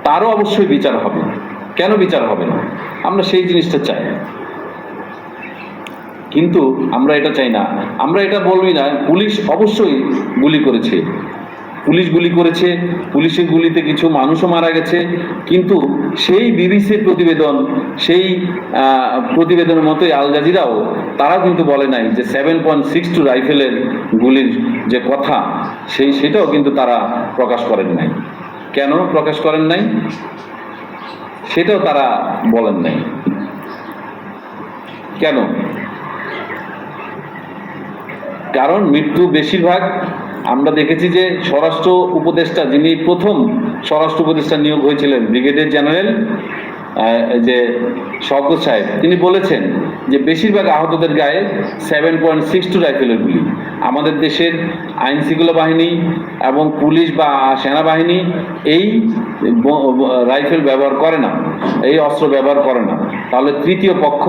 তারও অবশ্যই বিচার হবে। কেন বিচার হবে না? আমরা সেই জিনিসটা চাই, কিন্তু আমরা এটা চাই না। আমরা এটা বলবি না পুলিশ অবশ্যই গুলি করেছে, পুলিশ গুলি করেছে, পুলিশের গুলিতে কিছু মানুষও মারা গেছে, কিন্তু সেই বিবিসির প্রতিবেদন, সেই প্রতিবেদনের মতোই আল জাজিরাও তারা কিন্তু বলে নাই যে 7.62 রাইফেলের গুলির যে কথা সেটাও কিন্তু তারা প্রকাশ করেন নাই। কেন প্রকাশ করেন নাই সেটাও তারা বলেন নাই। কেন? কারণ মৃত্যু বেশিরভাগ আমরা দেখেছি যে স্বরাষ্ট্র উপদেষ্টা, যিনি প্রথম স্বরাষ্ট্র উপদেষ্টা নিয়োগ হয়েছিলেন, ব্রিগেডিয়ার জেনারেল যে শওকত সাহেব, তিনি বলেছেন যে বেশিরভাগ আহতদের গায়ে 7.62 রাইফেলের গুলি। আমাদের দেশের আইন শৃঙ্খলা বাহিনী এবং পুলিশ বা সেনাবাহিনী এই রাইফেল ব্যবহার করে না, এই অস্ত্র ব্যবহার করে না। তাহলে তৃতীয় পক্ষ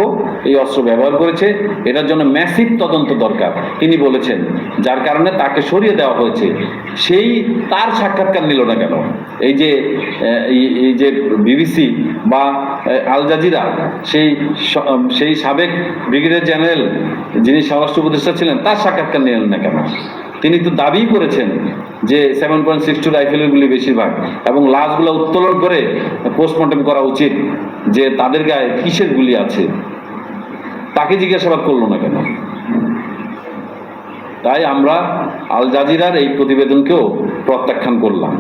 এই অস্ত্র ব্যবহার করেছে, এটার জন্য ম্যাসিভ তদন্ত দরকার তিনি বলেছেন, যার কারণে তাকে সরিয়ে দেওয়া হয়েছে। সেই তার সাক্ষাৎকার নিল না কেন? এই যে বিবিসি বা আল জাজিরা সেই সাবেক ব্রিগেডিয়ার জেনারেল যিনি স্বরাষ্ট্র উপদেষ্টা ছিলেন তার সাক্ষাৎকার নিলেন না কেন? তিনি তো দাবি করেছেন যে 7.62 রাইফেলের গুলি বেশিরভাগ, এবং লাশগুলো উত্তোলন করে পোস্টমর্টম করা উচিত যে তাদের গায়ে কিসের গুলি আছে। তাকে জিজ্ঞাসাবাদ করলো না কেন? তাই আমরা আল জাজিরার এই প্রতিবেদনকেও প্রত্যাখ্যান করলাম।